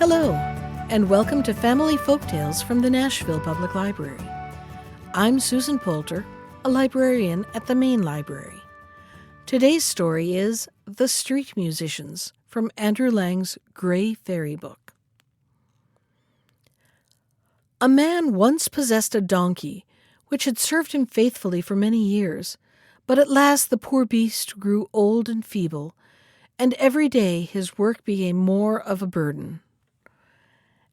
Hello, and welcome to Family Folktales from the Nashville Public Library. I'm Susan Poulter, a librarian at the main library. Today's story is The Street Musicians from Andrew Lang's Gray Fairy Book. A man once possessed a donkey, which had served him faithfully for many years, but at last the poor beast grew old and feeble, and every day his work became more of a burden.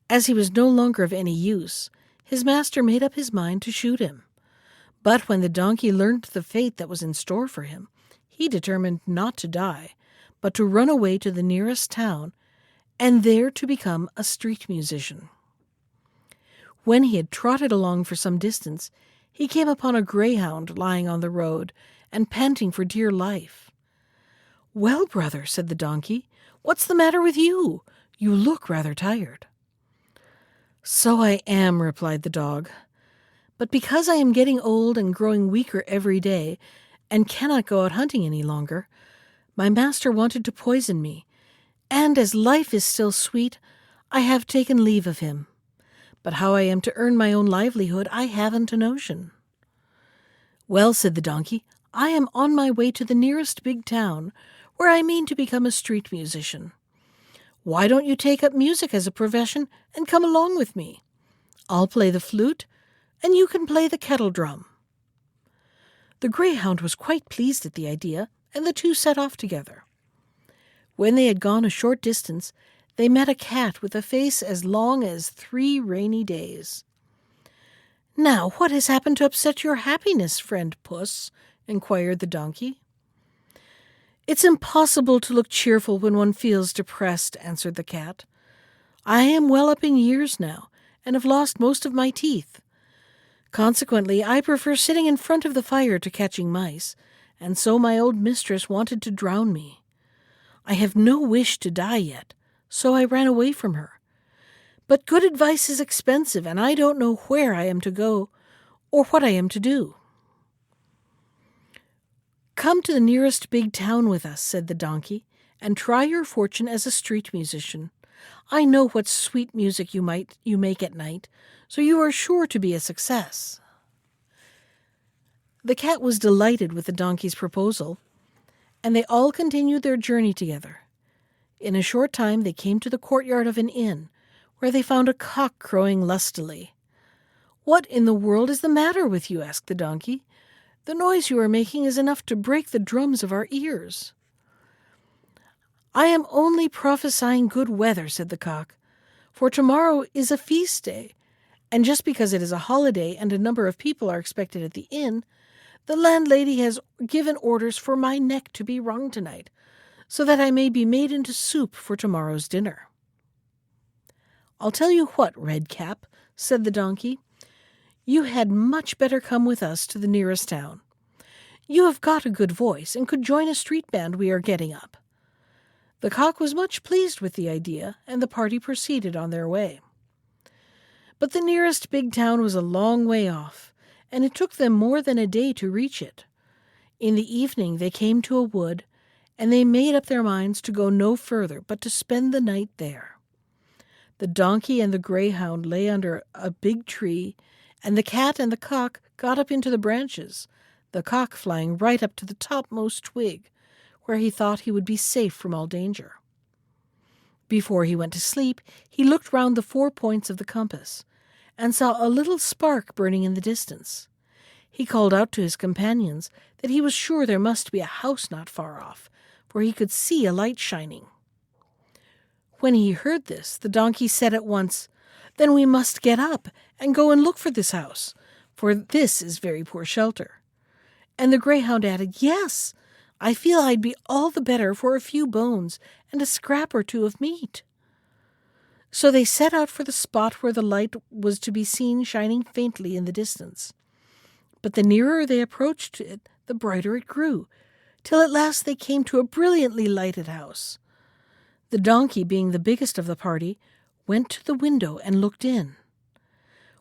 As he was no longer of any use, his master made up his mind to shoot him. But when the donkey learned the fate that was in store for him, he determined not to die, but to run away to the nearest town, and there to become a street musician. When he had trotted along for some distance, he came upon a greyhound lying on the road and panting for dear life. "Well, brother," said the donkey, "what's the matter with you? You look rather tired." "So I am," replied the dog. "But because I am getting old and growing weaker every day, and cannot go out hunting any longer, my master wanted to poison me, and as life is still sweet, I have taken leave of him. But how I am to earn my own livelihood, I haven't a notion." "Well," said the donkey, "I am on my way to the nearest big town, where I mean to become a street musician. Why don't you take up music as a profession and come along with me? I'll play the flute, and you can play the kettle drum." The greyhound was quite pleased at the idea, and the two set off together. When they had gone a short distance, they met a cat with a face as long as 3 rainy days. "Now, what has happened to upset your happiness, friend Puss?" inquired the donkey. "It's impossible to look cheerful when one feels depressed," answered the cat. "I am well up in years now, and have lost most of my teeth. Consequently, I prefer sitting in front of the fire to catching mice, and so my old mistress wanted to drown me. I have no wish to die yet, so I ran away from her. But good advice is expensive, and I don't know where I am to go or what I am to do." "Come to the nearest big town with us," said the donkey, "and try your fortune as a street musician. I know what sweet music you make at night, so you are sure to be a success." The cat was delighted with the donkey's proposal, and they all continued their journey together. In a short time they came to the courtyard of an inn, where they found a cock crowing lustily. "What in the world is the matter with you?" asked the donkey. "The noise you are making is enough to break the drums of our ears." "I am only prophesying good weather," said the cock, "for tomorrow is a feast day, and just because it is a holiday and a number of people are expected at the inn, the landlady has given orders for my neck to be wrung tonight, so that I may be made into soup for tomorrow's dinner." "I'll tell you what, Redcap," said the donkey, "you had much better come with us to the nearest town. You have got a good voice and could join a street band we are getting up." The cock was much pleased with the idea, and the party proceeded on their way. But the nearest big town was a long way off, and it took them more than a day to reach it. In the evening they came to a wood, and they made up their minds to go no further, but to spend the night there. The donkey and the greyhound lay under a big tree, and the cat and the cock got up into the branches, the cock flying right up to the topmost twig, where he thought he would be safe from all danger. Before he went to sleep, he looked round the 4 points of the compass, and saw a little spark burning in the distance. He called out to his companions that he was sure there must be a house not far off, for he could see a light shining. When he heard this, the donkey said at once, "Then we must get up and go and look for this house, for this is very poor shelter." And the greyhound added, "Yes, I feel I'd be all the better for a few bones and a scrap or two of meat." So they set out for the spot where the light was to be seen shining faintly in the distance. But the nearer they approached it, the brighter it grew, till at last they came to a brilliantly lighted house. The donkey, being the biggest of the party, went to the window and looked in.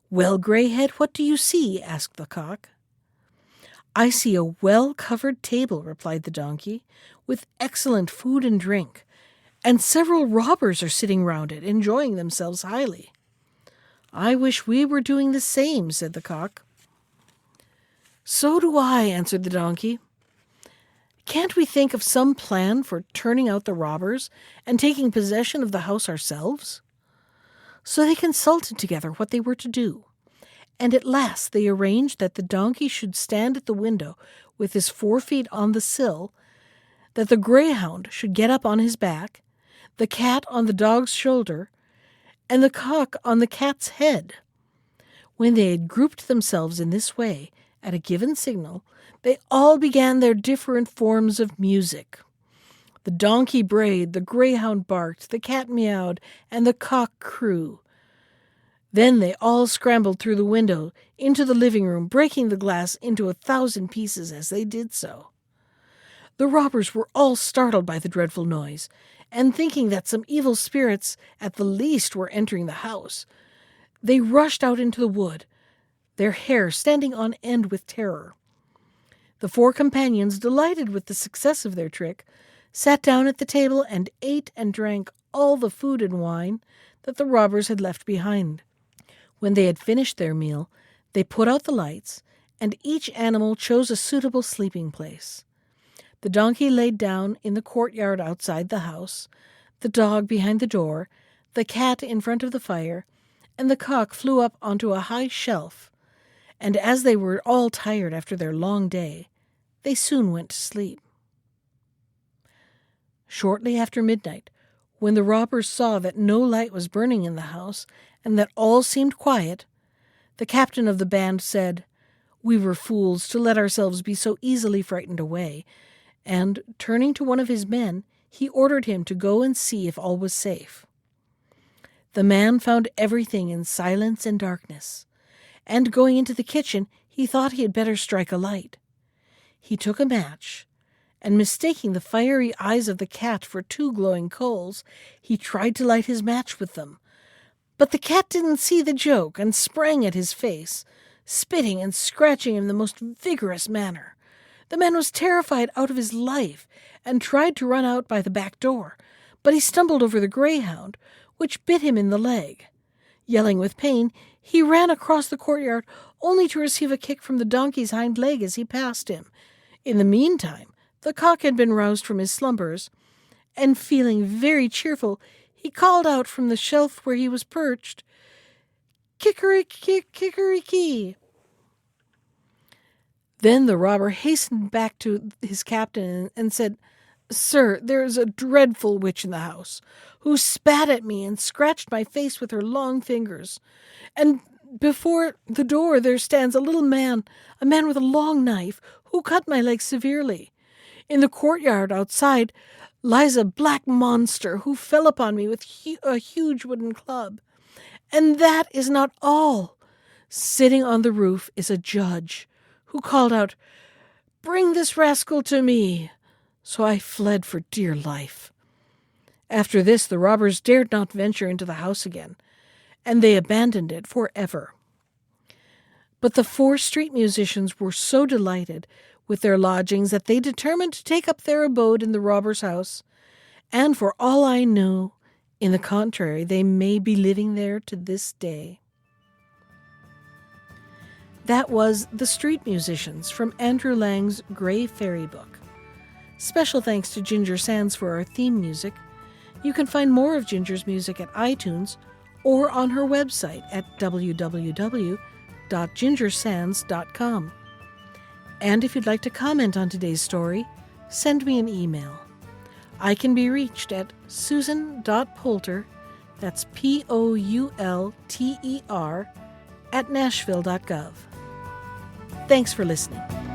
"Well, Greyhead, what do you see?" asked the cock. "I see a well-covered table," replied the donkey, "with excellent food and drink, and several robbers are sitting round it, enjoying themselves highly." "I wish we were doing the same," said the cock. "So do I," answered the donkey. "Can't we think of some plan for turning out the robbers and taking possession of the house ourselves?" So they consulted together what they were to do, and at last they arranged that the donkey should stand at the window with his 4 feet on the sill, that the greyhound should get up on his back, the cat on the dog's shoulder, and the cock on the cat's head. When they had grouped themselves in this way, at a given signal, they all began their different forms of music. The donkey brayed, the greyhound barked, the cat meowed, and the cock crew. Then they all scrambled through the window into the living room, breaking the glass into 1,000 pieces as they did so. The robbers were all startled by the dreadful noise, and thinking that some evil spirits at the least were entering the house, they rushed out into the wood, their hair standing on end with terror. The 4 companions, delighted with the success of their trick, sat down at the table and ate and drank all the food and wine that the robbers had left behind. When they had finished their meal, they put out the lights, and each animal chose a suitable sleeping place. The donkey laid down in the courtyard outside the house, the dog behind the door, the cat in front of the fire, and the cock flew up onto a high shelf, and as they were all tired after their long day, they soon went to sleep. Shortly after midnight, when the robbers saw that no light was burning in the house and that all seemed quiet, the captain of the band said, "We were fools to let ourselves be so easily frightened away," and, turning to one of his men, he ordered him to go and see if all was safe. The man found everything in silence and darkness, and going into the kitchen, he thought he had better strike a light. He took a match, and mistaking the fiery eyes of the cat for 2 glowing coals, he tried to light his match with them. But the cat didn't see the joke and sprang at his face, spitting and scratching in the most vigorous manner. The man was terrified out of his life and tried to run out by the back door, but he stumbled over the greyhound, which bit him in the leg. Yelling with pain, he ran across the courtyard only to receive a kick from the donkey's hind leg as he passed him. In the meantime, the cock had been roused from his slumbers, and feeling very cheerful, he called out from the shelf where he was perched, "Kikeriki, kikeriki." Then the robber hastened back to his captain and said, "Sir, there is a dreadful witch in the house, who spat at me and scratched my face with her long fingers. And before the door there stands a little man, a man with a long knife, who cut my leg severely. In the courtyard outside lies a black monster who fell upon me with a huge wooden club. And that is not all. Sitting on the roof is a judge, who called out, 'Bring this rascal to me.' So I fled for dear life." After this, the robbers dared not venture into the house again, and they abandoned it forever. But the 4 street musicians were so delighted with their lodgings that they determined to take up their abode in the robber's house, and for all I know, in the contrary, they may be living there to this day. That was The Street Musicians from Andrew Lang's Grey Fairy book. Special thanks to Ginger Sands for our theme music. You can find more of Ginger's music at iTunes or on her website at www.gingersands.com. And if you'd like to comment on today's story, send me an email. I can be reached at susan.poulter, that's Poulter, @nashville.gov. Thanks for listening.